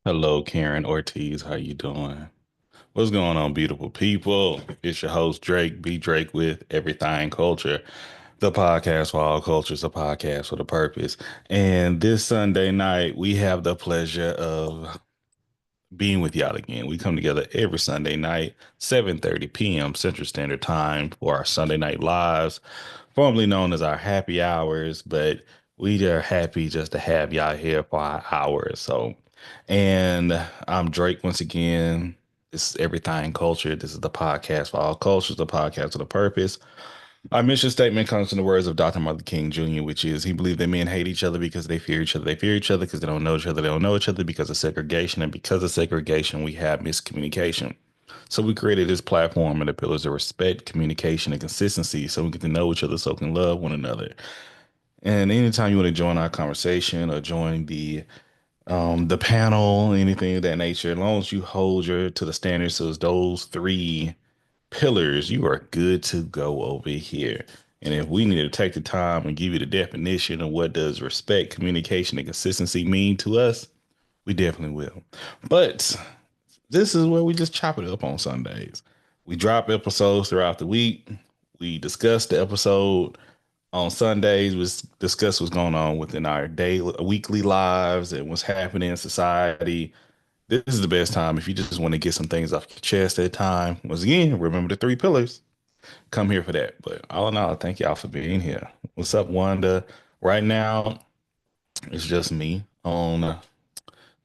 Hello, Karen Ortiz. How you doing? What's going on, beautiful people? It's your host, Drake, B Drake with Everything Culture, the podcast for all cultures, a podcast with a purpose. And this Sunday night, we have the pleasure of being with y'all again. We come together every Sunday night, 7:30 p.m. Central Standard Time for our Sunday night lives, formerly known as our happy hours, but we are happy just to have y'all here for our hours. And I'm Drake once again. This is Everything Culture. This is the podcast for all cultures, the podcast with a purpose. Our mission statement comes from the words of Dr. Martin Luther King Jr., which is he believed that men hate each other because they fear each other. They fear each other because they don't know each other. They don't know each other because of segregation. And because of segregation, we have miscommunication. So we created this platform and the pillars of respect, communication, and consistency so we get to know each other so we can love one another. And anytime you want to join our conversation or join the panel, anything of that nature, as long as you hold your to the standards, so it's those three pillars, you are good to go over here. And if we need to take the time and give you the definition of what does respect, communication, and consistency mean to us, we definitely will. But this is where we just chop it up on Sundays. We drop episodes throughout the week. We discuss the episode on Sundays. We discuss what's going on within our daily, weekly lives and what's happening in society. This is the best time if you just want to get some things off your chest at a time. Once again, remember the three pillars. Come here for that. But all in all, thank y'all for being here. What's up, Wanda? Right now, it's just me on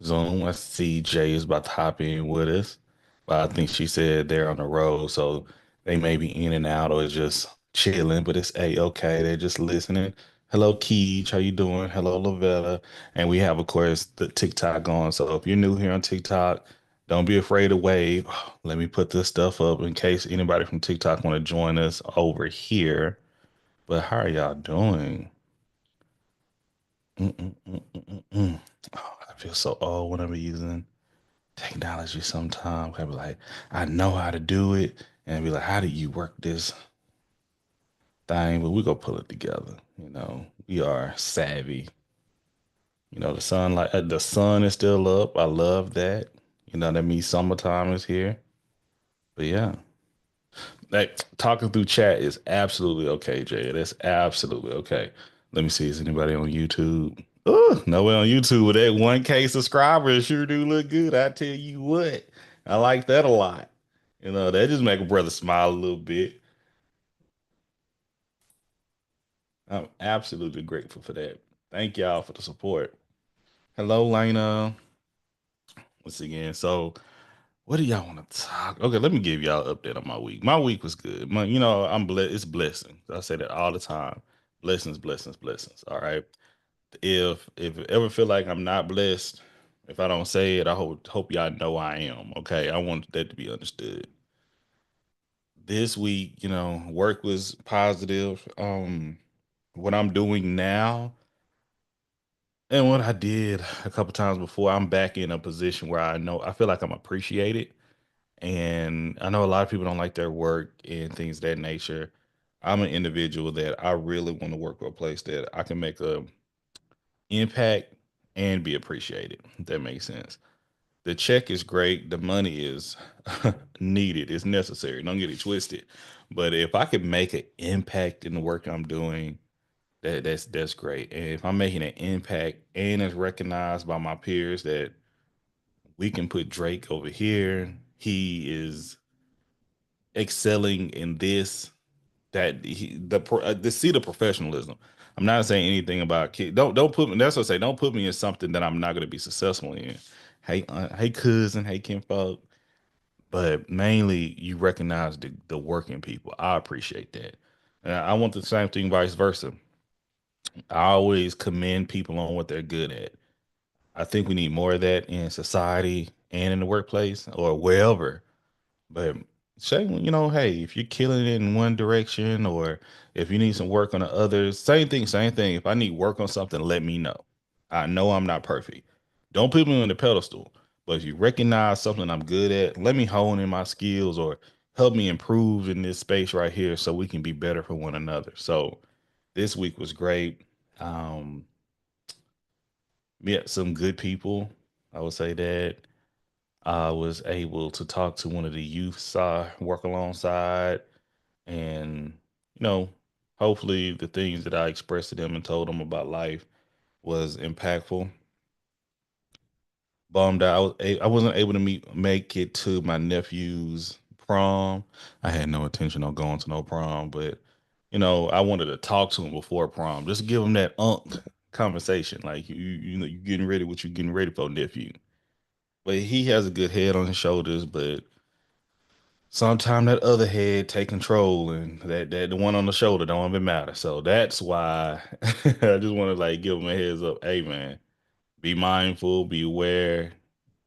Zoom. I see Jay is about to hop in with us, but I think she said they're on the road, so they may be in and out or just chilling. But it's a-okay. They're just listening. Hello, Keej. How you doing? Hello, Lavella. And we have, of course, the TikTok on. So if you're new here on TikTok, don't be afraid to wave. Let me put this stuff up in case anybody from TikTok want to join us over here. But how are y'all doing? Mm-mm-mm-mm-mm. Oh, I feel so old when I'm using technology sometimes. I be like, I know how to do it. And I be like, how do you work this thing? But we go pull it together. We are savvy. The sun is still up. I love that. That means summertime is here. But yeah, like talking through chat is absolutely okay, Jay. That's absolutely okay. Let me see. Is anybody on YouTube? Oh, no one on YouTube with that 1K subscribers sure do look good. I tell you what, I like that a lot. That just make a brother smile a little bit. I'm absolutely grateful for that. Thank y'all for the support. Hello, Lena. Once again, so what do y'all want to talk? Okay, let me give y'all an update on my week. My week was good. I'm blessed. It's blessings. I say that all the time. Blessings, blessings, blessings. All right. If it ever feel like I'm not blessed, if I don't say it, I hope y'all know I am. Okay. I want that to be understood. This week, work was positive. What I'm doing now and what I did a couple times before, I'm back in a position where I feel like I'm appreciated. And I know a lot of people don't like their work and things of that nature. I'm an individual that I really want to work for a place that I can make a impact and be appreciated. If that makes sense. The check is great. The money is needed. It's necessary. Don't get it twisted. But if I could make an impact in the work I'm doing, that's great. And if I'm making an impact and it's recognized by my peers that we can put Drake over here, he is excelling in this, that he the see the professionalism. I'm not saying anything about kid. Don't put me. That's what I say. Don't put me in something that I'm not going to be successful in. Hey, cousin. Hey, kinfolk. But mainly, you recognize the working people. I appreciate that. And I want the same thing, vice versa. I always commend people on what they're good at. I think we need more of that in society and in the workplace or wherever. But say, hey, if you're killing it in one direction or if you need some work on the others, same thing, same thing. If I need work on something, let me know. I know I'm not perfect. Don't put me on the pedestal. But if you recognize something I'm good at, let me hone in my skills or help me improve in this space right here so we can be better for one another. So this week was great. Um, Met some good people. I would say that I was able to talk to one of the youths I work alongside, and you know, hopefully the things that I expressed to them and told them about life was impactful. Bummed out. I wasn't able to make it to my nephew's prom. I had no intention on going to no prom, but I wanted to talk to him before prom, just give him that conversation, like you getting ready, what you getting ready for, nephew. But he has a good head on his shoulders, but sometimes that other head take control, and that the one on the shoulder don't even matter. So that's why I just want to like give him a heads up. Hey man, be mindful, be aware.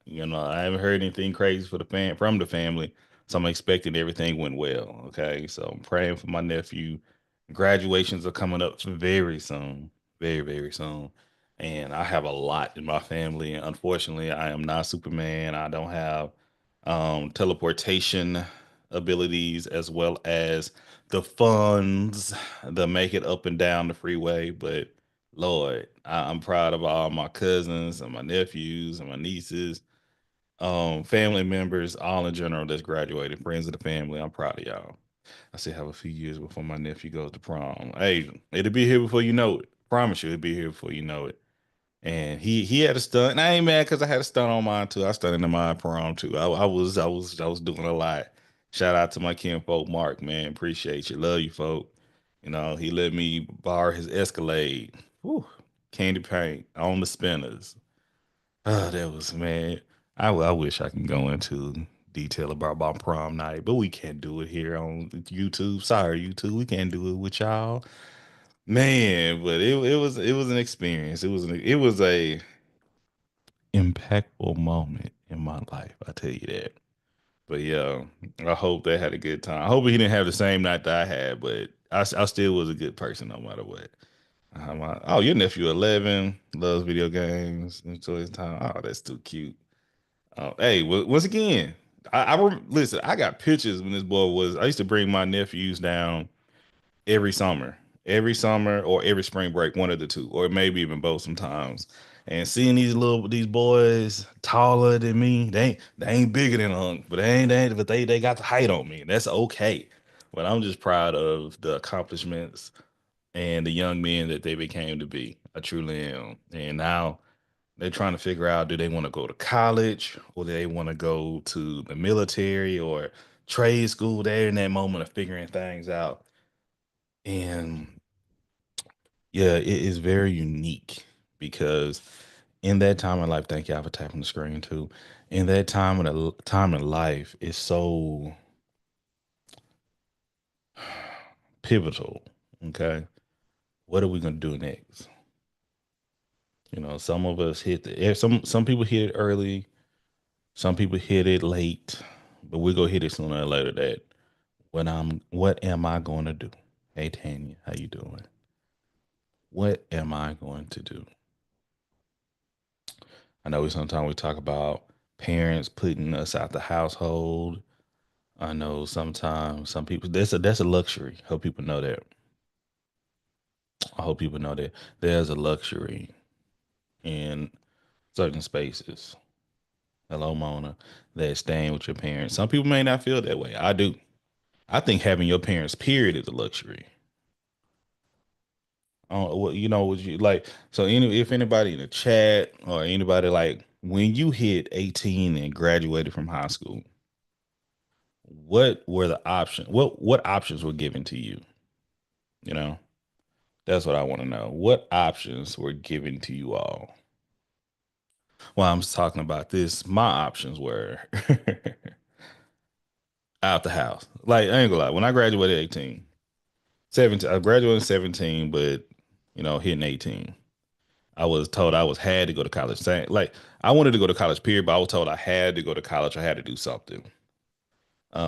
I haven't heard anything crazy from the family, so I'm expecting everything went well. Okay, so I'm praying for my nephew. Graduations are coming up very soon, very very soon, and I have a lot in my family. And unfortunately, I am not Superman. I don't have teleportation abilities as well as the funds to make it up and down the freeway, but Lord, I'm proud of all my cousins and my nephews and my nieces, family members, all in general that's graduated, friends of the family. I'm proud of y'all. I still have a few years before my nephew goes to prom. Hey, it'll be here before you know it. Promise you, it'll be here before you know it. And he had a stunt. And I ain't mad because I had a stunt on mine too. I stunted in my prom too. I was doing a lot. Shout out to my kinfolk Mark, man. Appreciate you. Love you, folk. He let me borrow his Escalade. Whew. Candy paint on the spinners. Oh, that was man. I wish I can go into detail about my prom night, but we can't do it here on YouTube. Sorry, YouTube, we can't do it with y'all, man. But it was an experience. It was a impactful moment in my life. I tell you that. But yeah, I hope they had a good time. I hope he didn't have the same night that I had, but I still was a good person no matter what. Oh, your nephew 11 loves video games. Enjoy his time. Oh, that's too cute. Hey, once again, listen. I got pictures when this boy was. I used to bring my nephews down every summer, or every spring break, one of the two, or maybe even both sometimes. And seeing these boys taller than me, they ain't bigger than Hunk, but they got the height on me. That's okay. But I'm just proud of the accomplishments and the young men that they became to be. I truly am. And now they're trying to figure out, do they want to go to college, or do they want to go to the military or trade school? They're in that moment of figuring things out. And yeah, it is very unique because in that time in life, thank y'all for tapping the screen too. In that time in life is so pivotal. Okay. What are we gonna do next? Some of us some people hit it early, some people hit it late, but we go hit it sooner or later. What am I going to do? Hey Tanya, how you doing? What am I going to do? I know sometimes we talk about parents putting us out the household. I know sometimes some people that's a luxury. Hope people know that. I hope people know that there's a luxury in certain spaces. Hello, Mona. That staying with your parents. Some people may not feel that way. I do. I think having your parents, period, is a luxury. What would you like? So, if anybody in the chat or anybody like when you hit 18 and graduated from high school, what were the options? What options were given to you? You know, that's what I want to know. What options were given to you all? Well, I'm talking about this. My options were out the house. Like I ain't gonna lie. When I graduated 18, 17, I graduated 17, but hitting 18. I was told I was had to go to college. Saying like I wanted to go to college, period, but I was told I had to go to college. I had to do something.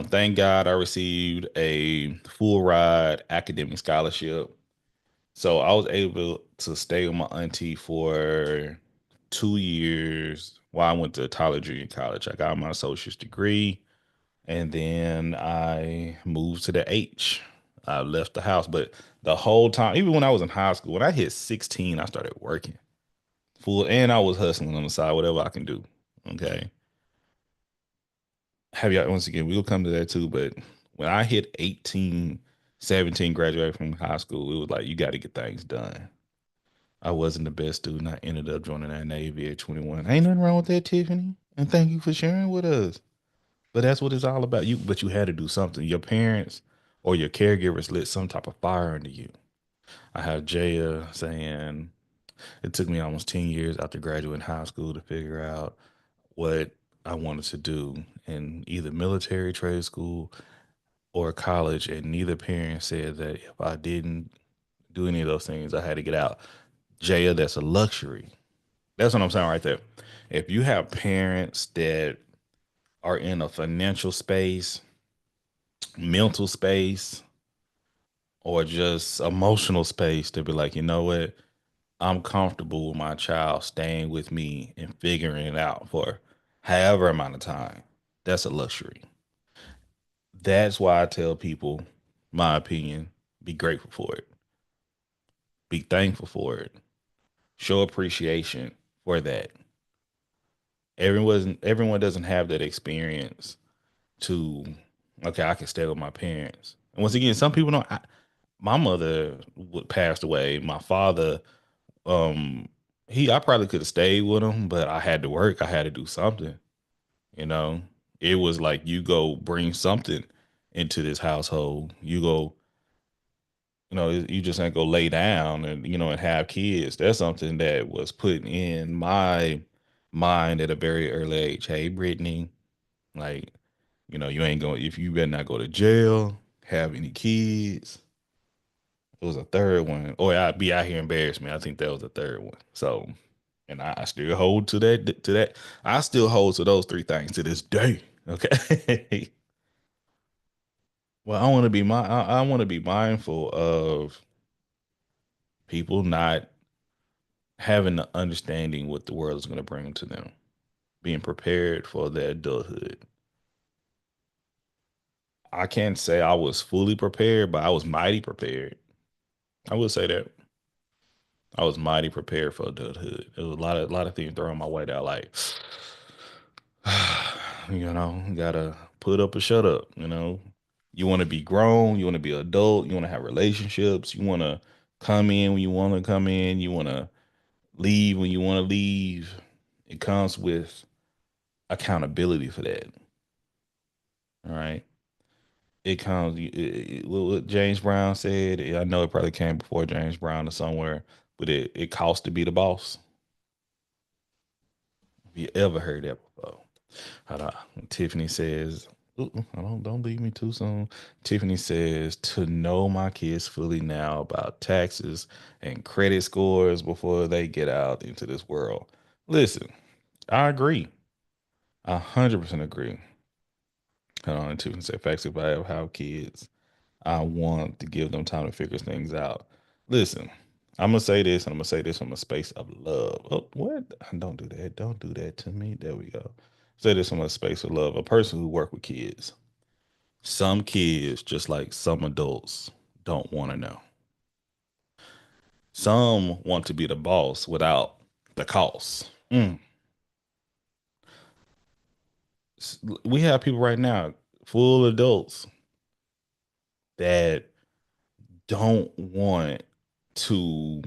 Thank God I received a full ride academic scholarship. So I was able to stay with my auntie for 2 years while I went to Tyler Junior College. I got my associate's degree, and then I moved to the H. I left the house, but the whole time, even when I was in high school, when I hit 16, I started working. full, and I was hustling on the side, whatever I can do. Okay. Have y'all, once again, we'll come to that too. But when I hit 18, 17, graduated from high school, it was like, you got to get things done. I wasn't the best student. I ended up joining that Navy at 21. Ain't nothing wrong with that, Tiffany. And thank you for sharing with us. But that's what it's all about. But you had to do something. Your parents or your caregivers lit some type of fire under you. I have Jaya saying it took me almost 10 years after graduating high school to figure out what I wanted to do in either military, trade school, or college. And neither parent said that if I didn't do any of those things, I had to get out. Jaya, that's a luxury. That's what I'm saying right there. If you have parents that are in a financial space, mental space, or just emotional space to be like, you know what? I'm comfortable with my child staying with me and figuring it out for however amount of time. That's a luxury. That's why I tell people, my opinion, be grateful for it. Be thankful for it. Show appreciation for that. Everyone doesn't have that experience to, okay, I can stay with my parents. And once again, some people don't. My mother passed away. My father, um, I probably could have stayed with him, but I had to work. I had to do something. You know, it was like, you go bring something into this household. You go, you just ain't go lay down and and have kids. That's something that was put in my mind at a very early age. Hey, Brittany, like, you ain't going, if you better not go to jail, have any kids. It was a third one. Or I'd be out here embarrassing me. I think that was the third one. So, and I still hold to that. I still hold to those three things to this day. Okay. Well, I want to be mindful of people not having the understanding what the world is going to bring to them, being prepared for their adulthood. I can't say I was fully prepared, but I was mighty prepared. I would say that I was mighty prepared for adulthood. There was a lot of things thrown my way that I like, gotta put up or shut up. You want to be grown, you want to be adult, you want to have relationships, you want to come in when you want to come in, you want to leave when you want to leave. It comes with accountability for that. All right. It comes, what James Brown said. I know it probably came before James Brown or somewhere, but it costs to be the boss. Have you ever heard that before? Hold on. Tiffany says, don't leave me too soon. Tiffany says, to know my kids fully now about taxes and credit scores before they get out into this world. Listen, I agree. 100% agree. Hold on. Tiffany said, facts, if I ever have kids, I want to give them time to figure things out. Listen, I'm gonna say this, and I'm gonna say this from a space of love. Oh, what? Don't do that. Don't do that to me. There we go. Say this from a space of love. A person who work with kids. Some kids, just like some adults, don't want to know. Some want to be the boss without the cost. We have people right now, full adults, that don't want to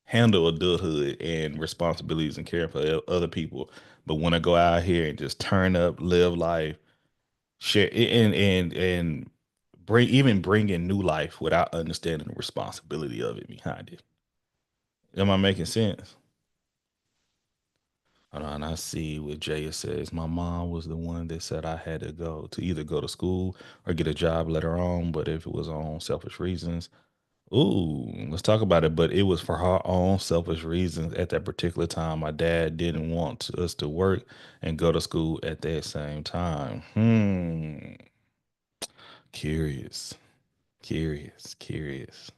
handle adulthood and responsibilities and care for other people, but want to go out here and just turn up, live life, share, and bring in new life without understanding the responsibility of it behind it. Am I making sense? Hold on, I see what Jaya says. My mom was the one that said I had to either go to school or get a job later on, but if it was on selfish reasons, ooh, let's talk about it. But it was for her own selfish reasons at that particular time. My dad didn't want us to work and go to school at that same time. Curious, curious.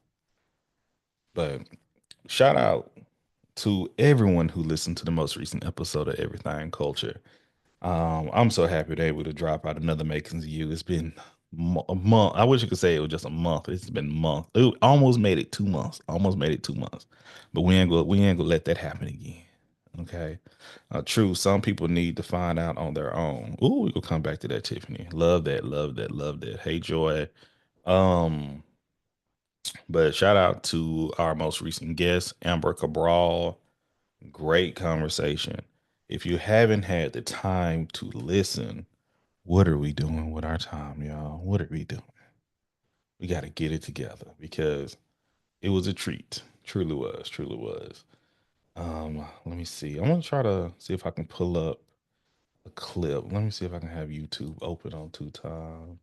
But shout out to everyone who listened to the most recent episode of Everything Culture. I'm so happy to able to drop out another Makings of You. It's been a month. I wish you could say it was just a month. It's been a month. It almost made it 2 months. Almost made it 2 months. But we ain't gonna let that happen again. Okay. True. Some people need to find out on their own. Ooh, we gonna come back to that, Tiffany. Love that. Love that. Love that. Hey, Joy. Um, but shout out to our most recent guest, Amber Cabral. Great conversation. If you haven't had the time to listen, what are we doing with our time, y'all? What are we doing? We got to get it together because it was a treat. Truly was. Truly was. Let me see. I'm gonna try to see if I can pull up a clip. Let me see if I can have YouTube open on two times.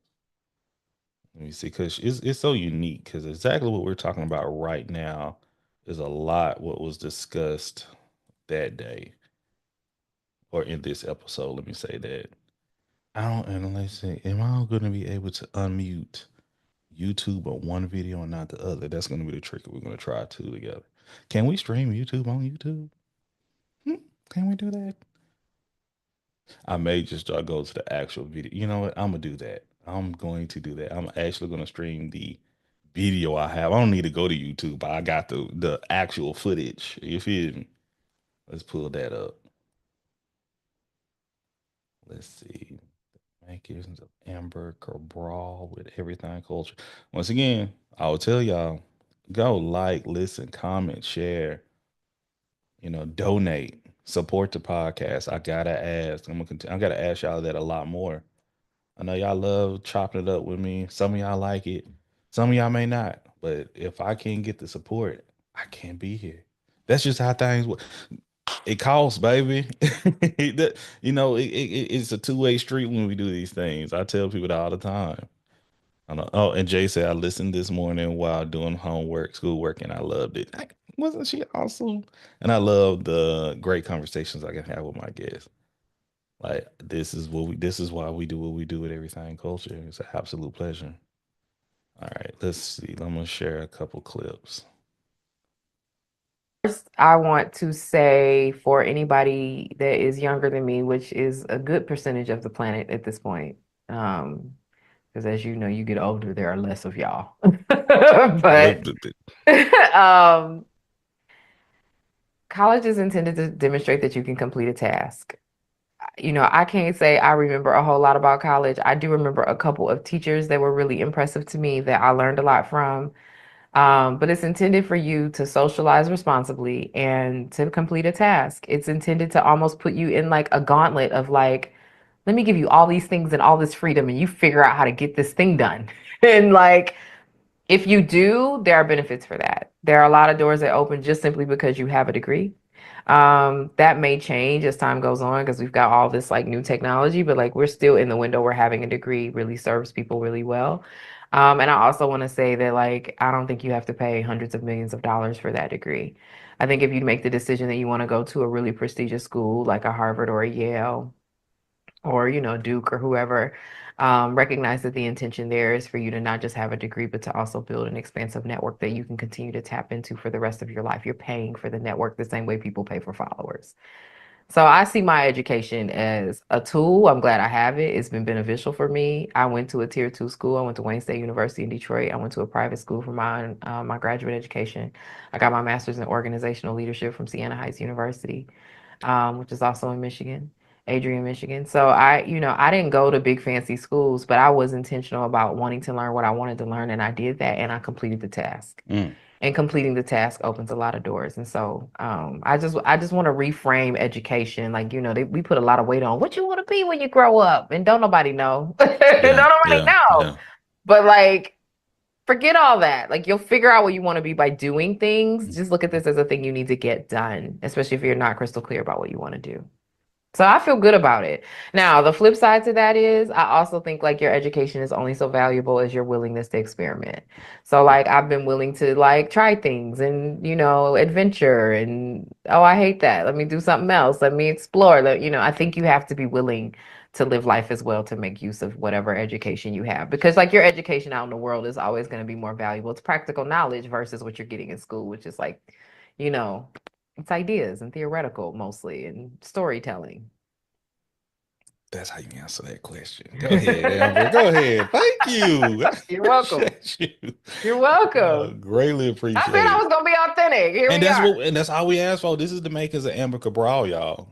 Let me see, because it's so unique. Because exactly what we're talking about right now is a lot what was discussed that day or in this episode. Let me say that. I don't. And let's see. Am I going to be able to unmute YouTube on one video and not the other? That's going to be the trick. We're going to try two together. Can we stream YouTube on YouTube? Hmm, can we do that? I may just go to the actual video. You know what? I'm gonna do that. I'm going to do that. I'm actually gonna stream the video I have. I don't need to go to YouTube. I got the actual footage. You feel me? Let's pull that up. Let's see. Vacations of Amber Cabral with Everything Culture. Once again, I will tell y'all, go like, listen, comment, share, donate, support the podcast. I gotta ask. I'm gonna continue. I gotta ask y'all that a lot more. I know y'all love chopping it up with me. Some of y'all like it. Some of y'all may not. But if I can't get the support, I can't be here. That's just how things work. It costs, baby. It's a two-way street when we do these things. I tell people that all the time. I know. Oh, and Jay said I listened this morning while doing homework, schoolwork, and I loved it. Wasn't she awesome? And I love the great conversations I can have with my guests. Like this is why we do what we do with Everything Culture. It's an absolute pleasure. All right, let's see. I'm gonna share a couple clips. First, I want to say for anybody that is younger than me, which is a good percentage of the planet at this point, because as you know, you get older, there are less of y'all. But um, college is intended to demonstrate that you can complete a task. I can't say I remember a whole lot about college. I do remember a couple of teachers that were really impressive to me that I learned a lot from. But it's intended for you to socialize responsibly and to complete a task. It's intended to almost put you in like a gauntlet of like, let me give you all these things and all this freedom, and you figure out how to get this thing done. And like, if you do, there are benefits for that. There are a lot of doors that open just simply because you have a degree. That may change as time goes on because we've got all this like new technology, but like we're still in the window where having a degree really serves people really well. And I also want to say that like I don't think you have to pay hundreds of millions of dollars for that degree. I think if you make the decision that you want to go to a really prestigious school like a Harvard or a Yale or Duke or whoever, recognize that the intention there is for you to not just have a degree but to also build an expansive network that you can continue to tap into for the rest of your life. You're paying for the network the same way people pay for followers. So I see my education as a tool. I'm glad I have it. It's been beneficial for me. I went to a tier 2 school. I went to Wayne State University in Detroit. I went to a private school for my graduate education. I got my master's in organizational leadership from Siena Heights University, which is also in Michigan, Adrian, Michigan. So I didn't go to big fancy schools, but I was intentional about wanting to learn what I wanted to learn, and I did that, and I completed the task. Mm. And completing the task opens a lot of doors. And so I just want to reframe education. Like, we put a lot of weight on what you want to be when you grow up. And don't nobody know. Don't Yeah, nobody yeah, know. yeah. But like forget all that. Like you'll figure out what you want to be by doing things. Mm. Just look at this as a thing you need to get done, especially if you're not crystal clear about what you want to do. So I feel good about it. Now, the flip side to that is I also think like your education is only so valuable as your willingness to experiment. So like I've been willing to like try things and adventure and oh, I hate that. Let me do something else. Let me explore. I think you have to be willing to live life as well to make use of whatever education you have because like your education out in the world is always going to be more valuable. It's practical knowledge versus what you're getting in school, which is like, you know, it's ideas and theoretical mostly and storytelling. That's how you answer that question. Go ahead, Amber. Go ahead. Thank you. I You're welcome. appreciate you. You're welcome. Greatly I said appreciate I it. was gonna be authentic. Here we are. And that's all we asked for. This is the makers of Amber Cabral, y'all.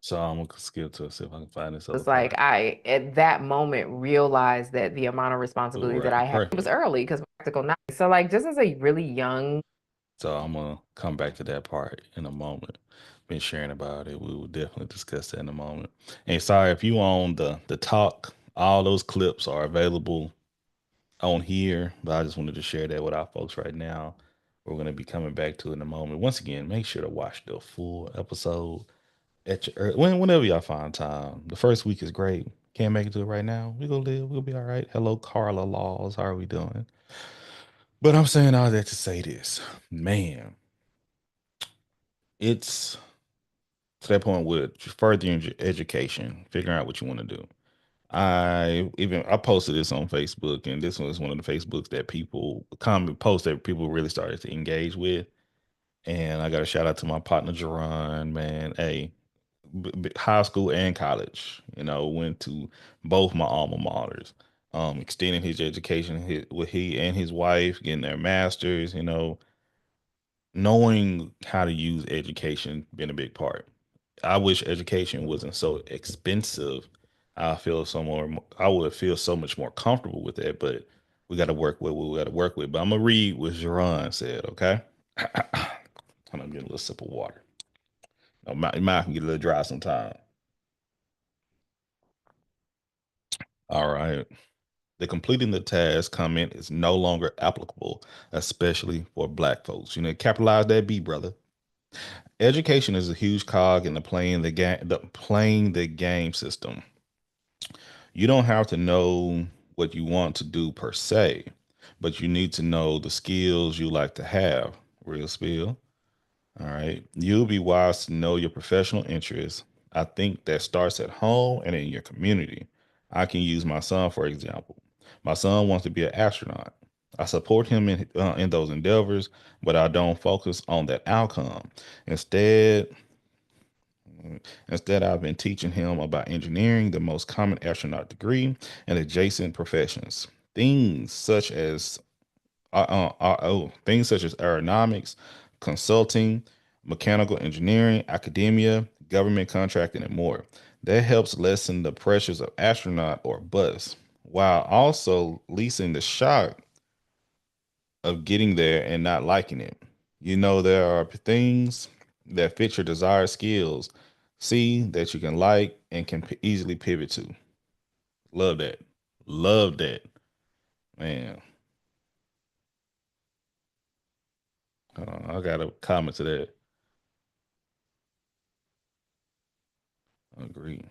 So I'm gonna skip to see if I can find this other It's like part. I at that moment realized that the amount of responsibility that I Right, had, it was perfect. early because practical knowledge. So like just as a really young, So I'm gonna come back to that part in a moment. Been sharing about it. We will definitely discuss that in a moment. And sorry if you on the talk, all those clips are available on here, but I just wanted to share that with our folks right now. We're gonna be coming back to it in a moment. Once again, make sure to watch the full episode at your whenever y'all find time. The first week is great. Can't make it to it right now. We gonna live. We'll be all right. Hello, Carla Laws. How are we doing? But I'm saying all that to say this, man. It's to that point with furthering your education, figuring out what you want to do. I posted this on Facebook, and this was one of the Facebooks that people comment posts that people really started to engage with. And I got a shout out to my partner Jerron, man. Hey, high school and college, went to both my alma maters. Extending his education with he and his wife, getting their masters, knowing how to use education being a big part. I wish education wasn't so expensive. I would feel so much more comfortable with that, but we got to work with what we got to work with. But I'm gonna read what Jerron said, okay? Hold on, I'm getting a little sip of water. My mouth can get a little dry sometimes. All right. The completing the task comment is no longer applicable, especially for black folks. Capitalize that B, brother. Education is a huge cog in playing the game system. You don't have to know what you want to do per se, but you need to know the skills you like to have. Real spill. All right. You'll be wise to know your professional interests. I think that starts at home and in your community. I can use my son for example. My son wants to be an astronaut. I support him in those endeavors, but I don't focus on that outcome. Instead, Instead, I've been teaching him about engineering, the most common astronaut degree, and adjacent professions. Things such as things such as aeronautics, consulting, mechanical engineering, academia, government contracting, and more. That helps lessen the pressures of astronaut or bust, while also leasing the shock of getting there and not liking it. There are things that fit your desired skills, see that you can like and can easily pivot to. Love that. Love that. Man, I got a comment to that. Agree.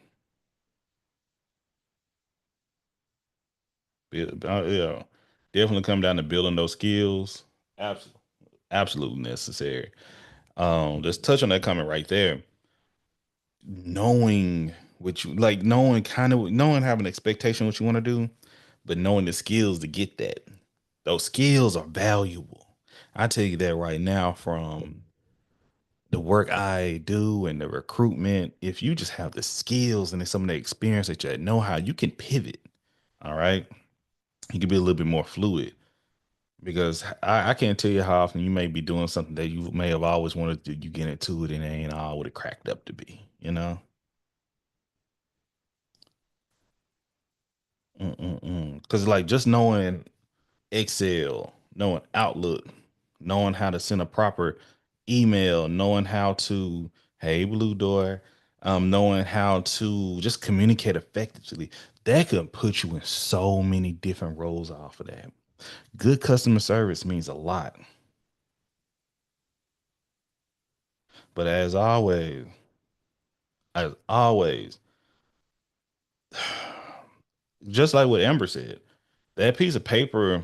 Yeah, definitely come down to building those skills. Absolutely, absolutely necessary. Let's touch on that comment right there. Knowing what you like, knowing having an expectation what you want to do, but knowing the skills to get that. Those skills are valuable. I tell you that right now from the work I do and the recruitment. If you just have the skills and some of the experience that you know how, you can pivot. All right. You can be a little bit more fluid because I can't tell you how often you may be doing something that you may have always wanted to you get into it and it ain't all what it cracked up to be. Because like just knowing Excel, knowing Outlook, knowing how to send a proper email, knowing how to, hey, Blue Door, knowing how to just communicate effectively, that could put you in so many different roles off of that. Good customer service means a lot. But as always, just like what Amber said, that piece of paper,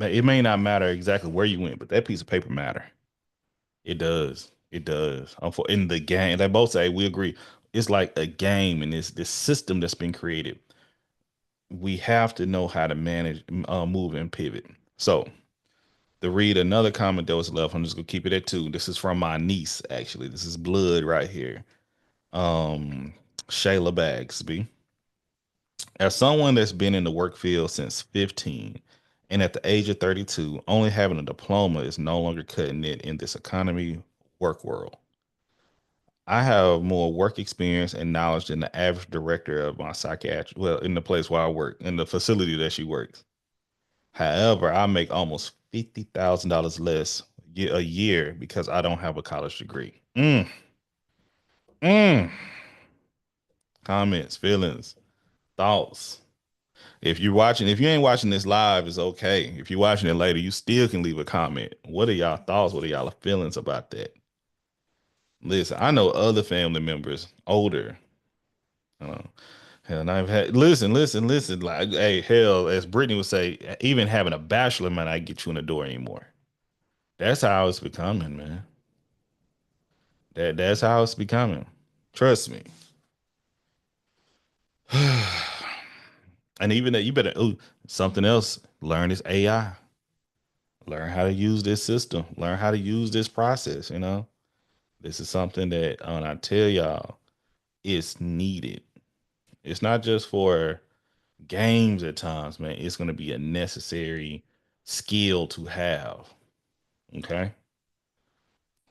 it may not matter exactly where you went, but that piece of paper matter. It does. It does. In the game, they both say we agree. It's like a game, and this system that's been created. We have to know how to manage, move, and pivot. So, to read another comment that was left, I'm just gonna keep it at two. This is from my niece, actually. This is blood right here. Um, Shayla Bagsby. As someone that's been in the work field since 15 and at the age of 32, only having a diploma is no longer cutting it in this economy work world. I have more work experience and knowledge than the average director of my psychiatric, well, in the place where I work, in the facility that she works. However, I make almost $50,000 less a year because I don't have a college degree. Mm. Comments, feelings, thoughts. If you ain't watching this live, it's okay. If you're watching it later, you still can leave a comment. What are y'all thoughts? What are y'all feelings about that? Listen, I know other family members older. Uh, and I've had listen. Like, hey, hell, as Brittany would say, even having a bachelor might not get you in the door anymore. That's how it's becoming, man. That's how it's becoming. Trust me. And even that you better something else. Learn this AI. Learn how to use this system. Learn how to use this process. This is something that I tell y'all, it's needed. It's not just for games at times, man. It's gonna be a necessary skill to have. Okay.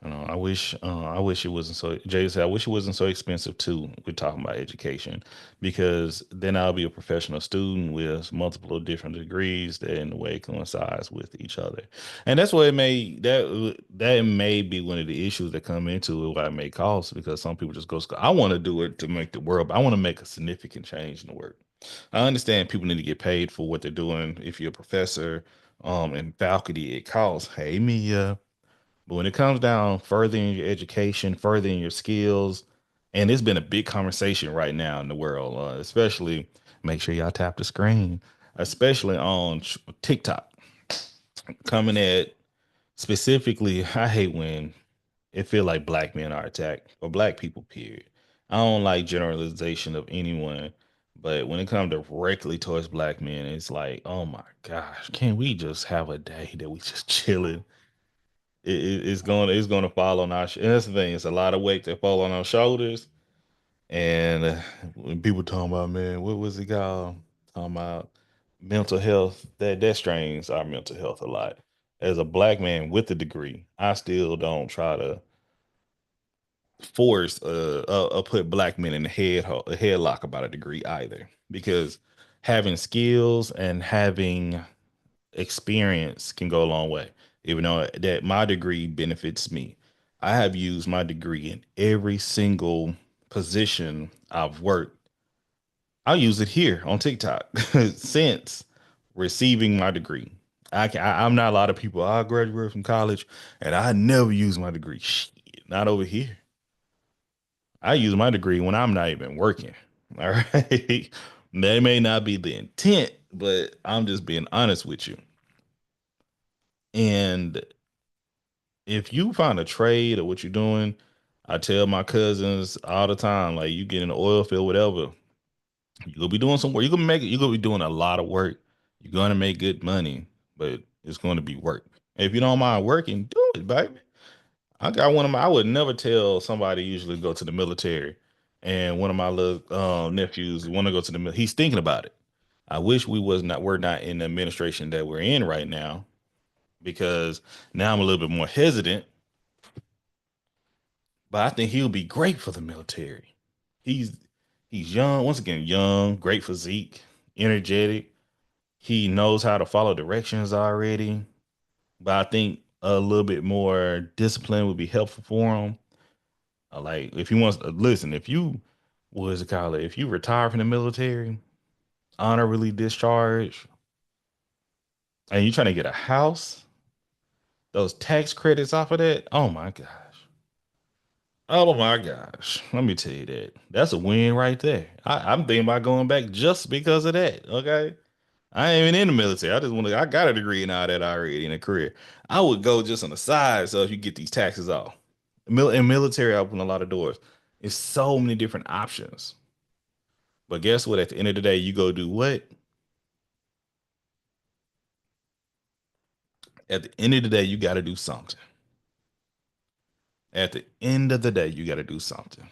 I wish it wasn't so. Jay said, I wish it wasn't so expensive too. We're talking about education because then I'll be a professional student with multiple different degrees that in a way coincides with each other, and that's what it may that may be one of the issues that come into it. Why it may cost because some people just go. I want to do it to make the world. But I want to make a significant change in the work. I understand people need to get paid for what they're doing. If you're a professor, in faculty, it costs. Hey, Mia. But when it comes down furthering your education, furthering your skills, and it's been a big conversation right now in the world, especially make sure y'all tap the screen, especially on TikTok, coming at specifically. I hate when it feel like black men are attacked or black people. Period. I don't like generalization of anyone, but when it comes directly towards black men, it's like, oh my gosh, can we just have a day that we just chilling? It's going to fall on our. And that's the thing. It's a lot of weight that fall on our shoulders. And when people talking about, man, what was it called? Talking about mental health. That strains our mental health a lot. As a black man with a degree, I still don't try to force put black men in a headlock about a degree either, because having skills and having experience can go a long way. Even though that my degree benefits me, I have used my degree in every single position I've worked. I use it here on TikTok since receiving my degree. I'm not a lot of people. I graduated from college and I never use my degree. Shit, not over here. I use my degree when I'm not even working. All right. That may not be the intent, but I'm just being honest with you. And if you find a trade or what you're doing, I tell my cousins all the time, like you get in the oil field, whatever, you're gonna be doing some work. You're gonna be doing a lot of work. You're gonna make good money, but it's gonna be work. If you don't mind working, do it, baby. I would never tell somebody usually go to the military. And one of my little nephews want to go to the he's thinking about it. I wish we're not in the administration that we're in right now, because now I'm a little bit more hesitant, but I think he'll be great for the military. He's he's young, once again, young, great physique, energetic. He knows how to follow directions already. But I think a little bit more discipline would be helpful for him. Like if he wants to listen, if you what is it called? If you retire from the military, honorably discharged, and you're trying to get a house, those tax credits off of that, oh my gosh. Oh my gosh. Let me tell you that. That's a win right there. I'm thinking about going back just because of that. Okay. I ain't even in the military. I got a degree and all that already in a career. I would go just on the side so if you get these taxes off. In military, I open a lot of doors. It's so many different options. But guess what? At the end of the day, you go do what? At the end of the day, you got to do something. At the end of the day, you got to do something.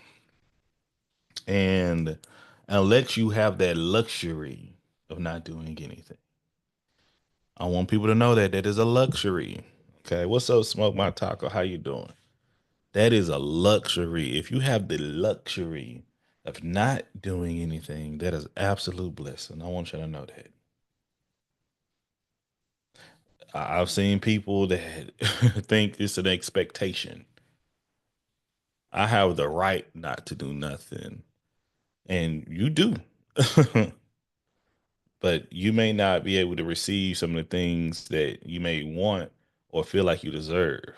And unless you have that luxury of not doing anything, I want people to know that that is a luxury. Okay, what's up, Smoke My Taco? How you doing? That is a luxury. If you have the luxury of not doing anything, that is absolute blessing. I want you to know that. I've seen people that think it's an expectation. I have the right not to do nothing, and you do. But you may not be able to receive some of the things that you may want or feel like you deserve.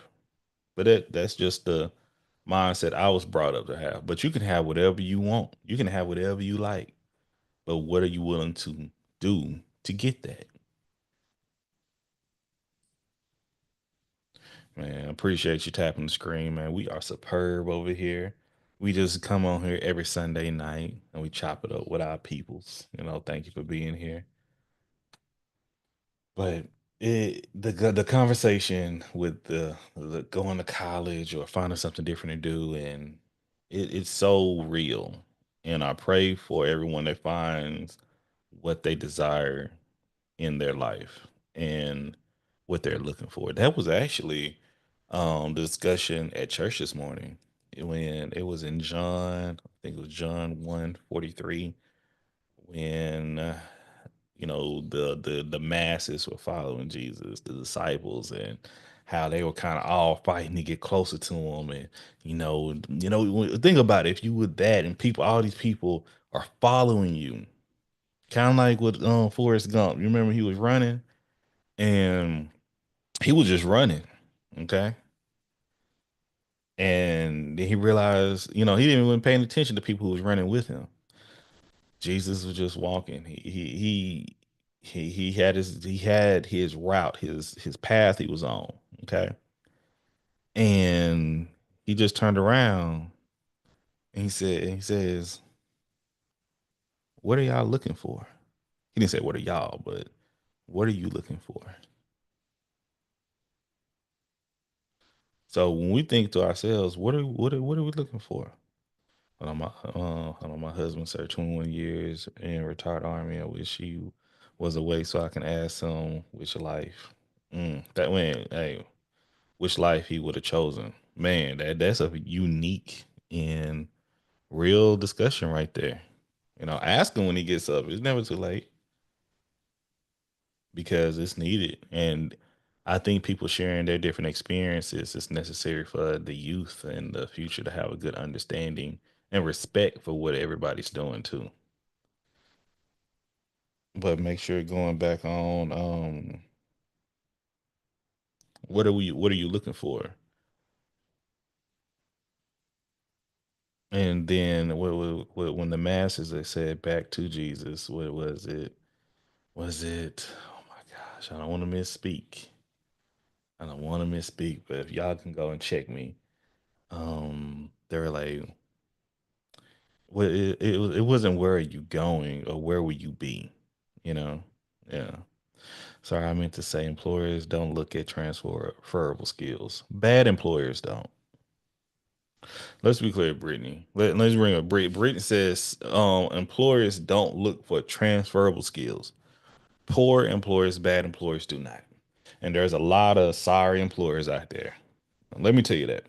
But that's just the mindset I was brought up to have. But you can have whatever you want. You can have whatever you like. But what are you willing to do to get that? Man, appreciate you tapping the screen, man. We are superb over here. We just come on here every Sunday night and we chop it up with our peoples. Thank you for being here. But the conversation with the going to college or finding something different to do, and it's so real. And I pray for everyone that finds what they desire in their life and what they're looking for. That was actually the discussion at church this morning when it was in John, I think it was John 1:43, when the masses were following Jesus, the disciples, and how they were kind of all fighting to get closer to him. And think about it, if you were that and people, all these people are following you, kind of like with Forrest Gump. You remember he was running and he was just running, okay? And then he realized, he didn't even paying attention to people who was running with him. Jesus was just walking. He had his route, his path he was on. Okay. And he just turned around and he says, "What are y'all looking for?" He didn't say what are y'all, but what are you looking for? So when we think to ourselves, what are we looking for? My husband served 21 years in retired army. I wish he was away so I can ask him which life. That went, hey, which life he would have chosen. Man, that's a unique and real discussion right there. Ask him when he gets up. It's never too late because it's needed. And I think people sharing their different experiences is necessary for the youth and the future to have a good understanding and respect for what everybody's doing too. But make sure going back on what are you looking for? And then when the masses they said back to Jesus, what was it? Was it, oh my gosh, I don't want to misspeak. I don't want to misspeak, but if y'all can go and check me, they were like, well, it wasn't where are you going or where will you be, you know? Yeah. Sorry, I meant to say employers don't look at transferable skills. Bad employers don't. Let's be clear, Brittany. Let's bring up Brittany. Brittany says employers don't look for transferable skills. Poor employers, bad employers do not. And there's a lot of sorry employers out there. Let me tell you that.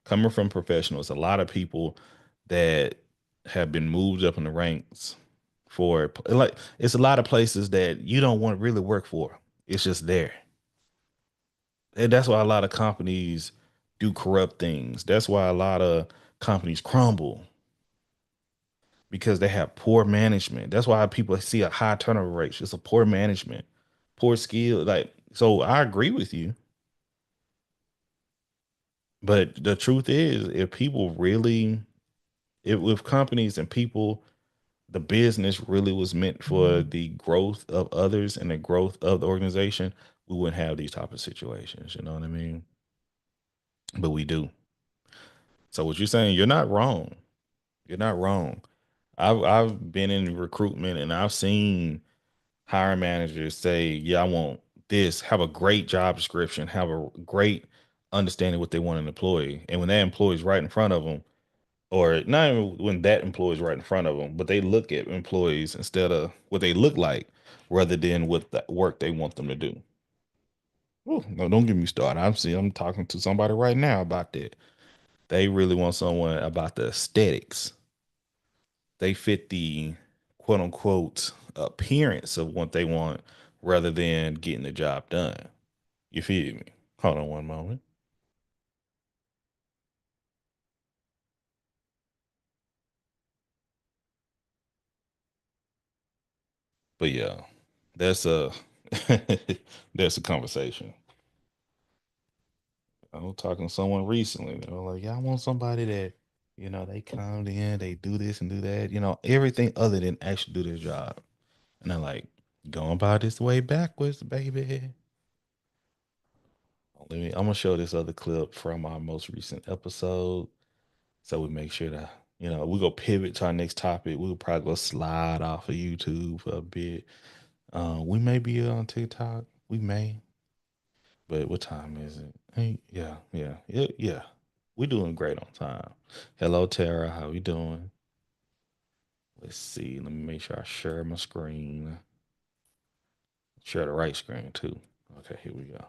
Coming from professionals, a lot of people that have been moved up in the ranks for like it's a lot of places that you don't want to really work for. It's just there. And that's why a lot of companies do corrupt things. That's why a lot of companies crumble because they have poor management. That's why people see a high turnover rate. It's a poor management, poor skill. Like, so I agree with you. But the truth is, if people really, if with companies and people, the business really was meant for the growth of others and the growth of the organization, we wouldn't have these type of situations. You know what I mean? But we do. So what you're saying, you're not wrong. You're not wrong. I've been in recruitment and I've seen hiring managers say, "Yeah, I want this." Have a great job description. Have a great understanding what they want in an employee, and when that employee is right in front of them, or not even when that employee is right in front of them, but they look at employees instead of what they look like rather than what the work they want them to do. Ooh, no, don't get me started. I'm talking to somebody right now about that. They really want someone about the aesthetics. They fit the quote unquote appearance of what they want rather than getting the job done. You feel me? Hold on one moment. But yeah, that's a that's a conversation. I was talking to someone recently. They were like, "Yeah, I want somebody that, they come in, they do this and do that, everything other than actually do their job." And I'm like, "Going about this way backwards, baby." I'm gonna show this other clip from our most recent episode, so we make sure that we go pivot to our next topic. We'll probably go slide off of YouTube for a bit. We may be on TikTok. We may. But what time is it? Hey, yeah. We doing great on time. Hello, Tara. How we doing? Let's see. Let me make sure I share my screen. Share the right screen too. Okay, here we go.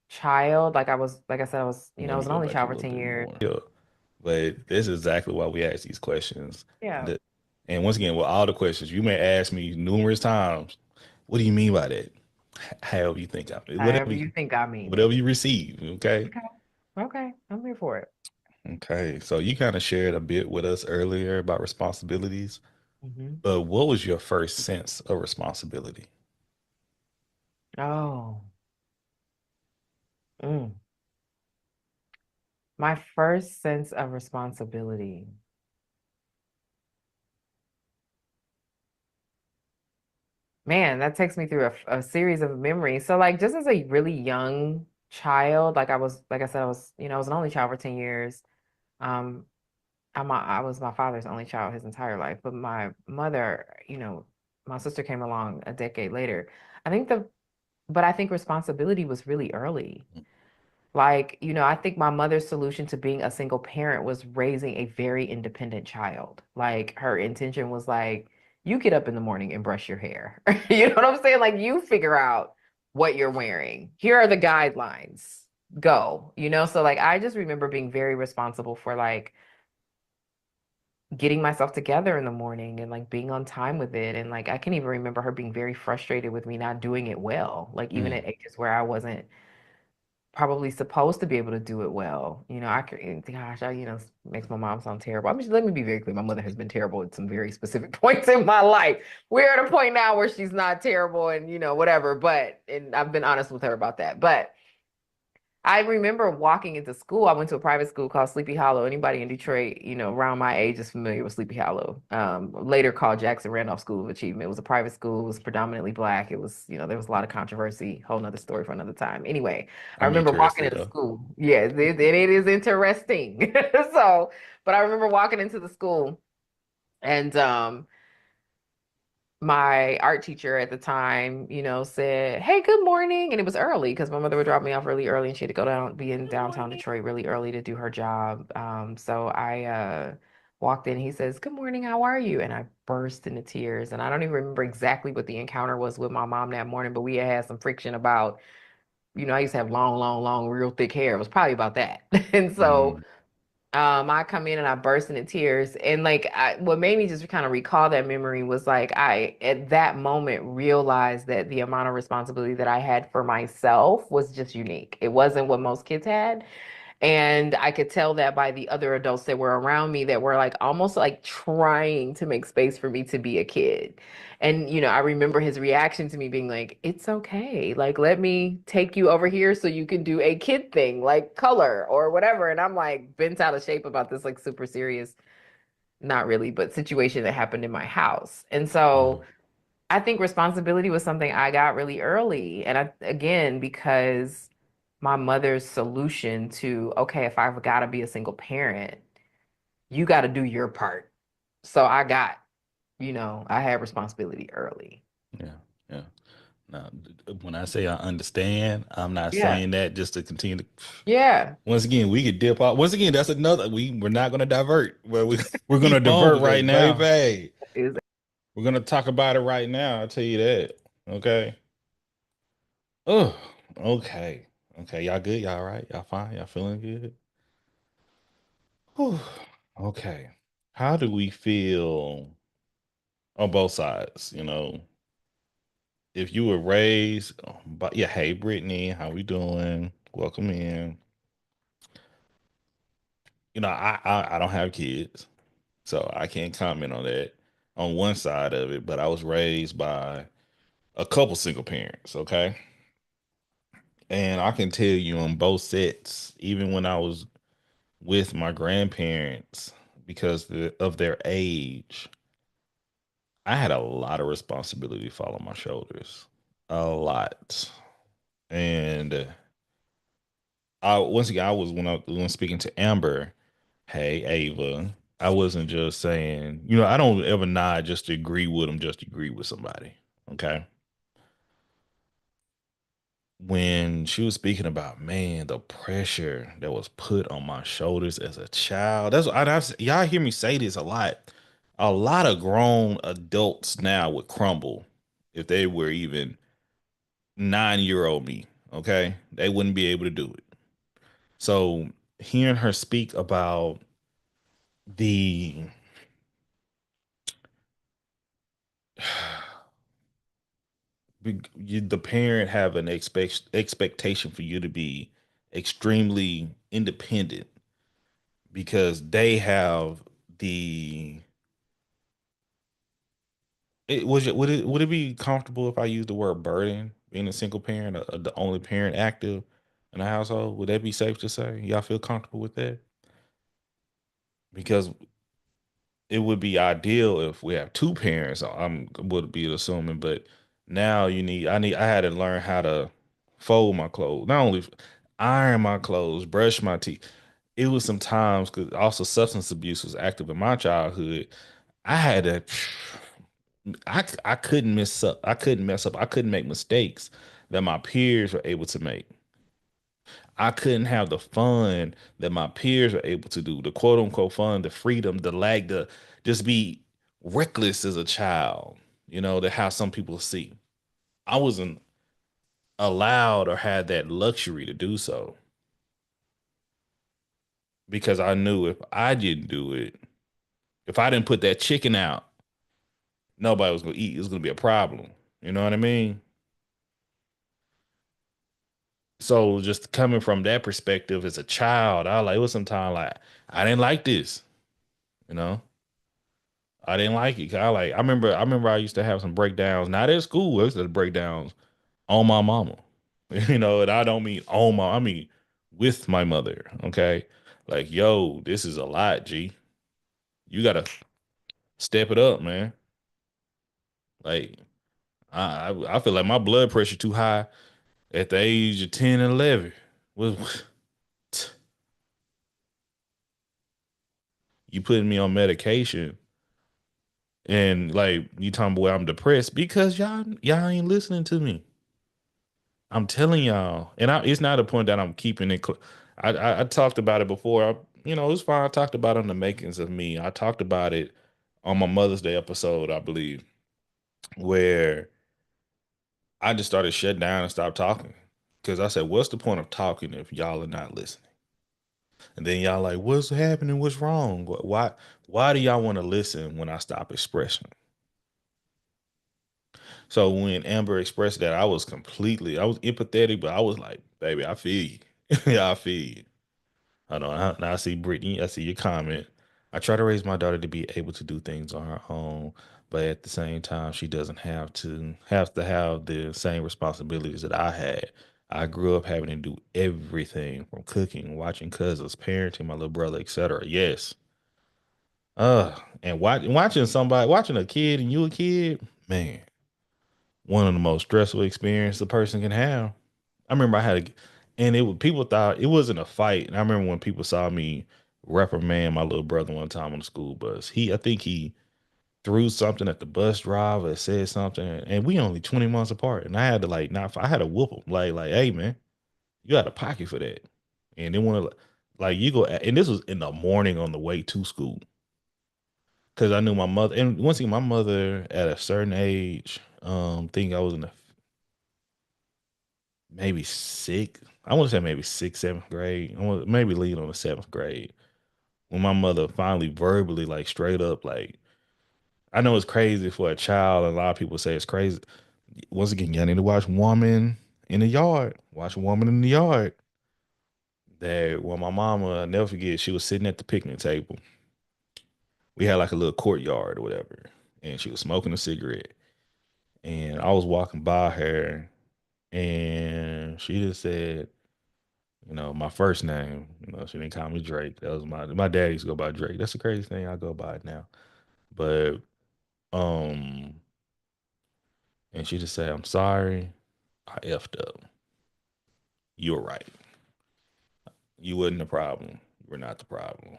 Child, like I said, I Let was me an go only back a child for little 10 bit years. more. Yeah, but this is exactly why we ask these questions. Yeah. The- And once again, with all the questions, you may ask me numerous times, what do you mean by that? However you think of it, However you think I mean whatever it. you receive. Okay. Okay. Okay. I'm here for it. Okay. So you kind of shared a bit with us earlier about responsibilities. Hmm. But what was your first sense of responsibility? Oh, mm. My first sense of responsibility. Man, that takes me through a series of memories. So like just as a really young child, like I said, I was an only child for 10 years. Um, I was my father's only child his entire life, but my mother, my sister came along a decade later. I think the, but I think responsibility was really early. Like, I think my mother's solution to being a single parent was raising a very independent child. Like, her intention was like, you get up in the morning and brush your hair. You know what I'm saying? Like, you figure out what you're wearing. Here are the guidelines. Go. So like I just remember being very responsible for like getting myself together in the morning and like being on time with it. And like I can even remember her being very frustrated with me not doing it well. Like even Mm, at ages where I wasn't probably supposed to be able to do it well. I could, gosh, makes my mom sound terrible. I mean, let me be very clear. My mother has been terrible at some very specific points in my life. We're at a point now where she's not terrible and, whatever, and I've been honest with her about that. But I remember walking into school. I went to a private school called Sleepy Hollow. Anybody in Detroit, around my age is familiar with Sleepy Hollow. Later called Jackson Randolph School of Achievement. It was a private school. It was predominantly black. It was, there was a lot of controversy. Whole nother story for another time. Anyway, I I'm remember walking interested into though. school. Yeah, it is interesting. So, but I remember walking into the school and my art teacher at the time, said, "Hey, good morning." And it was early because my mother would drop me off really early and she had to go down, be in Good downtown morning. Detroit really early to do her job. So I walked in. He says, "Good morning, how are you?" And I burst into tears. And I don't even remember exactly what the encounter was with my mom that morning, but we had some friction about, I used to have long, long, long, real thick hair. It was probably about that. And so Mm, I come in and I burst into tears. And like what made me just kind of recall that memory was like I at that moment realized that the amount of responsibility that I had for myself was just unique. It wasn't what most kids had. And I could tell that by the other adults that were around me that were like almost like trying to make space for me to be a kid. And, I remember his reaction to me being like, it's okay. Like, let me take you over here so you can do a kid thing, like color or whatever. And I'm like bent out of shape about this, like super serious, not really, but situation that happened in my house. And mm, so, I think responsibility was something I got really early. And again, because my mother's solution to, okay, if I've got to be a single parent, you got to do your part. So I had responsibility early. yeah, yeah. Now, when I say I understand, I'm not Yeah. saying that just to continue to. Yeah. Once again, we could dip out. Once again, that's another. We're not going to divert. Well, we're going to Keep on divert with right that, now. baby. Is We're going to talk about it right now. I'll tell you that. Okay. Oh, okay. Okay. Y'all good? Y'all all right? Y'all fine? Y'all feeling good? Whew. Okay. How do we feel on both sides? If you were raised, but yeah, hey Brittany, how we doing? Welcome in. I don't have kids, so I can't comment on that on one side of it. But I was raised by a couple single parents, okay, and I can tell you on both sets, even when I was with my grandparents, because of their age, I had a lot of responsibility fall on my shoulders, a lot, and I once again I was when speaking to Amber. Hey, Ava. I wasn't just saying, I don't ever nod just to agree with them, just to agree with somebody. Okay. When she was speaking about, man, the pressure that was put on my shoulders as a child, y'all hear me say this a lot. A lot of grown adults now would crumble if they were even 9-year old me. Okay. They wouldn't be able to do it. So hearing her speak about the the parent have an expectation for you to be extremely independent because they have the would it be comfortable if I use the word burden being a single parent, the only parent active in the household? Would that be safe to say? Y'all feel comfortable with that? Because it would be ideal if we have two parents. I'm would be assuming, but now I had to learn how to fold my clothes, not only iron my clothes, brush my teeth. It was some times because also substance abuse was active in my childhood. I had to, I couldn't mess up. I couldn't mess up. I couldn't make mistakes that my peers were able to make. I couldn't have the fun that my peers were able to do, the quote unquote fun, the freedom, the lag, the just be reckless as a child, that how some people see. I wasn't allowed or had that luxury to do so because I knew if I didn't do it, if I didn't put that chicken out, nobody was gonna eat. It was gonna be a problem. You know what I mean? So just coming from that perspective as a child, it was sometimes like I didn't like this, you know. I didn't like it. I remember I used to have some breakdowns, not at school, I used to have breakdowns on my mama. And I don't mean I mean with my mother. Okay. Like, yo, this is a lot, G. You gotta step it up, man. Like, I feel like my blood pressure too high at the age of 10 and 11. Was you putting me on medication and like you talking boy I'm depressed because y'all ain't listening to me. I'm telling y'all, and it's not a point that I'm keeping it. I talked about it before. It was fine. I talked about it on the makings of me. I talked about it on my Mother's Day episode, I believe, where I just started shutting down and stopped talking because I said, "What's the point of talking if y'all are not listening?" And then y'all like, "What's happening? What's wrong? Why do y'all want to listen when I stop expressing?" So when Amber expressed that, I was empathetic, but I was like, "Baby, I feel you. Yeah, I feel you." Hold on. Now I see Brittany. I see your comment. I try to raise my daughter to be able to do things on her own, but at the same time, she doesn't have the same responsibilities that I had. I grew up having to do everything from cooking, watching cousins, parenting my little brother, etc. Yes. And watching a kid and you a kid, man, one of the most stressful experiences a person can have. I remember and people thought it wasn't a fight. And I remember when people saw me reprimand my little brother one time on the school bus. I think he threw something at the bus driver, said something, and we only 20 months apart. And I had to like not I had to whoop him. Like, hey man, you got a pocket for that. And then when like you go and this was in the morning on the way to school. Cause I knew my mother and once again my mother at a certain age, think I was in the maybe sixth. I want to say maybe sixth, seventh grade. I want maybe lead on the seventh grade. When my mother finally verbally, like straight up, like I know it's crazy for a child, and a lot of people say it's crazy. Once again, you need to watch Woman in the Yard. Watch Woman in the Yard. That when my mama, I'll never forget, she was sitting at the picnic table. We had like a little courtyard or whatever, and she was smoking a cigarette. And I was walking by her, and she just said, my first name. She didn't call me Drake. That was my dad used to go by Drake. That's the craziest thing I go by now. But um, and she just said, "I'm sorry, I effed up. You were right. You wasn't the problem. You were not the problem.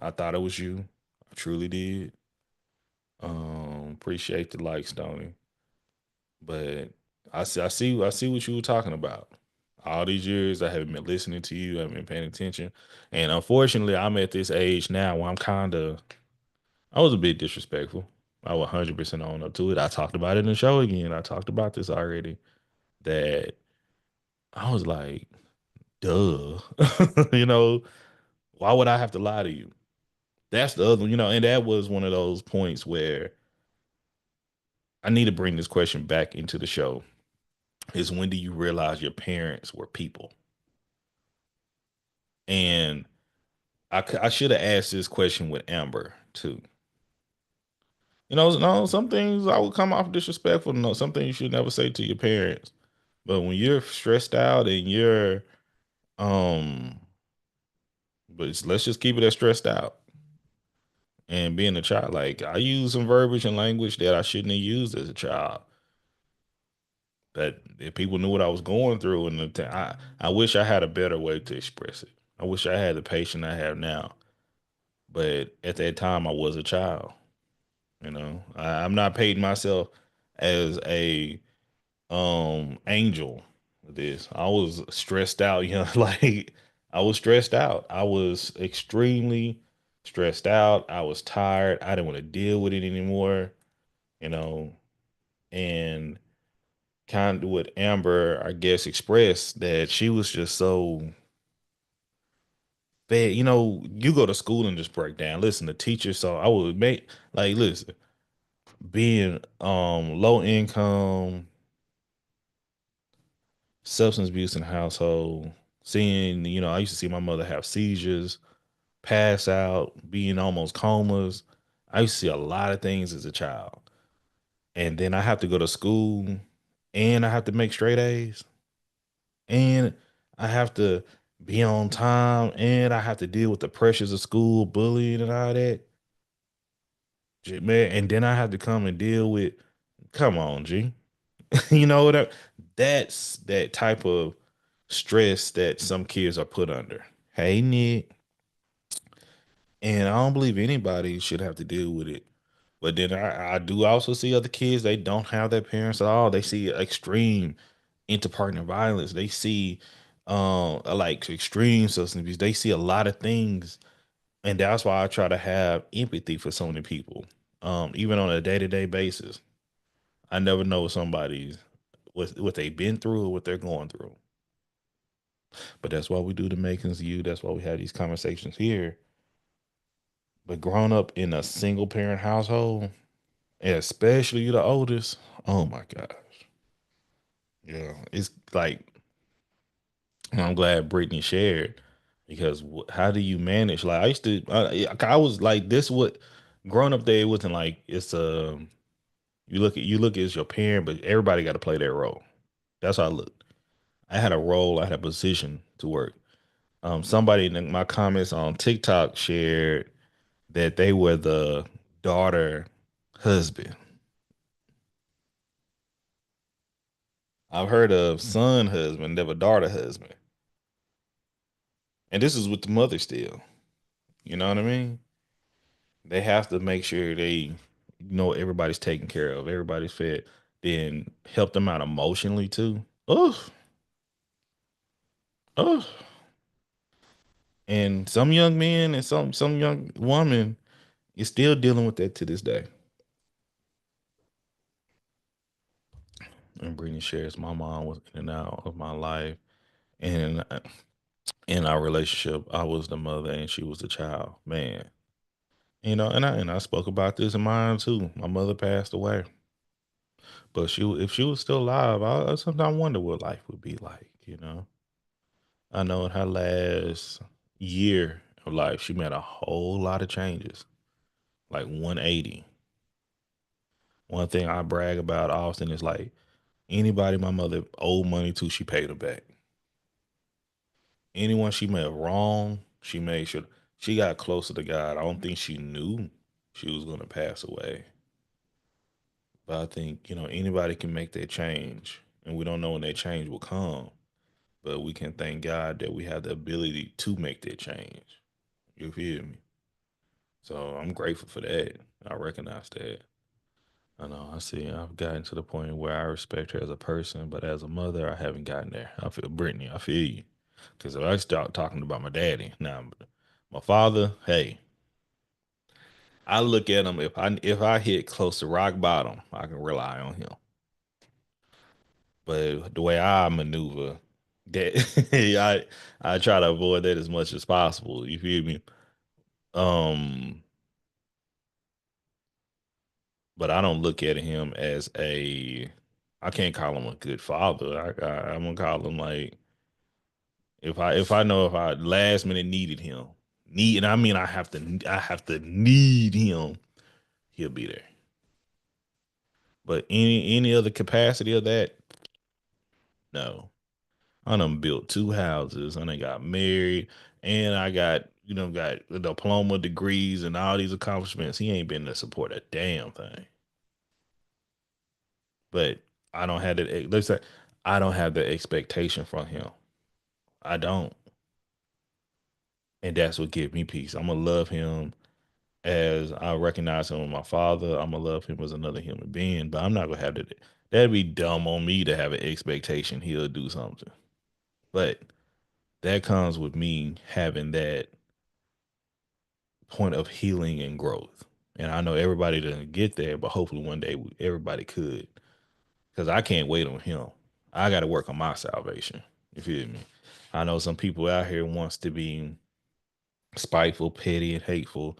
I thought it was you. I truly did. Appreciate the likes, Stoney. But I see what you were talking about. All these years, I haven't been listening to you. I haven't been paying attention, and unfortunately, I'm at this age now where I was a bit disrespectful. I was 100% own up to it. I talked about it in the show again. I talked about this already. That I was like, duh. you know, why would I have to lie to you? That's the other, and that was one of those points where I need to bring this question back into the show is when do you realize your parents were people? And I should have asked this question with Amber too. No, some things I would come off disrespectful. No, some things you should never say to your parents. But when you're stressed out and um, let's just keep it as stressed out. And being a child, like I use some verbiage and language that I shouldn't have used as a child. That if people knew what I was going through, and I wish I had a better way to express it. I wish I had the patience I have now. But at that time, I was a child. I'm not painting myself as a angel with this. I was stressed out, like I was stressed out. I was extremely stressed out. I was tired. I didn't want to deal with it anymore, you know, and kind of what Amber, I guess, expressed that she was just so bad. You go to school and just break down. Listen, the teacher, so I would make like listen, being low income, substance abuse in the household, seeing, I used to see my mother have seizures, pass out, being almost comas. I used to see a lot of things as a child. And then I have to go to school and I have to make straight A's and I have to be on time and I have to deal with the pressures of school, bullying and all that. Man, and then I have to come and deal with, come on, G. you know what I, that's that type of stress that some kids are put under. Hey, Nick. And I don't believe anybody should have to deal with it. But then I do also see other kids, they don't have their parents at all. They see extreme interpartner violence. They see like extreme substance abuse. They see a lot of things. And that's why I try to have empathy for so many people. Even on a day-to-day basis. I never know what they've been through or what they're going through. But that's why we do the makings of you. That's why we have these conversations here. But growing up in a single parent household, and especially the oldest, oh my gosh. Yeah. It's like, I'm glad Brittany shared because how do you manage? Like, I used to, I was like, this what growing up there, it wasn't like, you look as your parent, but everybody got to play their role. That's how I looked. I had a role, I had a position to work. Somebody in my comments on TikTok shared that they were the daughter husband. I've heard of son husband, never daughter husband. And this is with the mother still. You know what I mean? They have to make sure they everybody's taken care of, everybody's fed, then help them out emotionally too. Oh, oh. And some young men and some young woman is still dealing with that to this day. And Brittany shares, my mom was in and out of my life, and in our relationship, I was the mother and she was the child. Man, and I spoke about this in mine too. My mother passed away, but if she was still alive, I sometimes wonder what life would be like. I know in her last year of life, she made a whole lot of changes, like 180. One thing I brag about often is like anybody my mother owed money to, she paid them back. Anyone she made wrong, she made sure she got closer to God. I don't think she knew she was going to pass away. But I think, anybody can make that change. And we don't know when that change will come. But we can thank God that we have the ability to make that change. You feel me? So I'm grateful for that. I recognize that. I know. I see. I've gotten to the point where I respect her as a person, but as a mother, I haven't gotten there. I feel Brittany. I feel you. Because if I start talking about my daddy now, my father, hey, I look at him. If I hit close to rock bottom, I can rely on him. But the way I maneuver, that I try to avoid that as much as possible. You feel me? Um, but I don't look at him as a. I can't call him a good father. I'm gonna call him like if I know if I last minute needed him, and I mean I have to need him, he'll be there. But any other capacity of that, no. I done built two houses, and I got married, and I got diploma degrees and all these accomplishments. He ain't been to support a damn thing. But I don't have that. Let's say I don't have the expectation from him. I don't, and that's what gives me peace. I'm gonna love him as I recognize him as my father. I'm gonna love him as another human being, but I'm not gonna have that. That'd be dumb on me to have an expectation he'll do something. But that comes with me having that point of healing and growth. And I know everybody doesn't get there, but hopefully one day everybody could. Because I can't wait on him. I got to work on my salvation. You feel me? I know some people out here wants to be spiteful, petty, and hateful,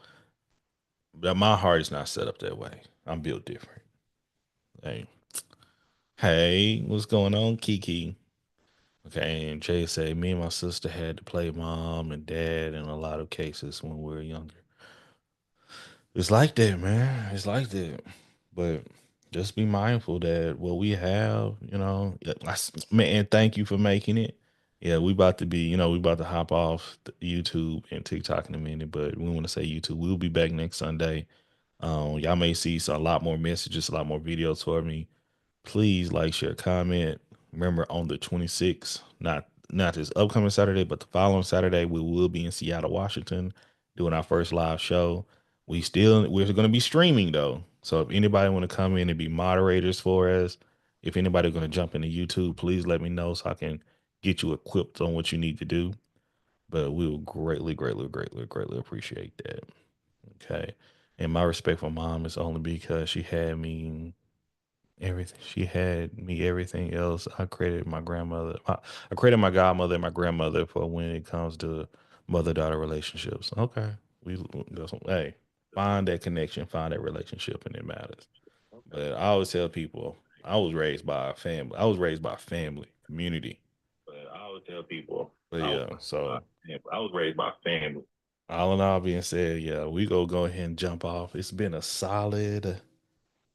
but my heart is not set up that way. I'm built different. Hey, hey, what's going on, Kiki? Okay, and Jay say me and my sister had to play mom and dad in a lot of cases when we were younger. It's like that, man. It's like that. But just be mindful that what we have, yeah, man, and thank you for making it. Yeah, we about to hop off the YouTube and TikTok in a minute, but we want to say YouTube. We'll be back next Sunday. Y'all may see a lot more messages, a lot more videos for me. Please like, share, comment. Remember on the 26th, not this upcoming Saturday, but the following Saturday, we will be in Seattle, Washington, doing our first live show. We're going to be streaming though. So if anybody want to come in and be moderators for us, if anybody going to jump into YouTube, please let me know so I can get you equipped on what you need to do. But we will greatly, greatly, greatly, greatly appreciate that. Okay. And my respect for mom is only because she had me everything. She had me everything else. I credit my grandmother. I credit my godmother and my grandmother for when it comes to mother daughter relationships. Okay, hey, find that connection, find that relationship, and it matters. But I always tell people, I was raised by a family. I was raised by family, community. But I always tell people, But I was, yeah, so I was raised by family. all in all being said, yeah, we go ahead and jump off. It's been a solid.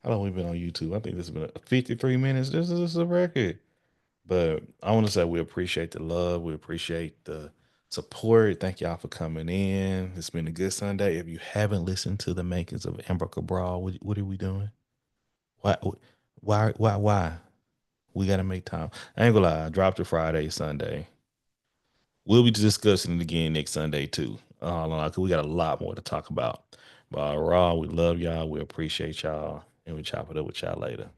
How long we been on YouTube? I think this has been 53 minutes. This is a record. But I want to say we appreciate the love. We appreciate the support. Thank y'all for coming in. It's been a good Sunday. If you haven't listened to the makings of Amber Cabral, what are we doing? Why, why? We got to make time. I ain't gonna lie. I dropped it Friday, Sunday. We'll be discussing it again next Sunday, too. 'Cause we got a lot more to talk about. Raw, we love y'all. We appreciate y'all. And we chop it up with y'all later.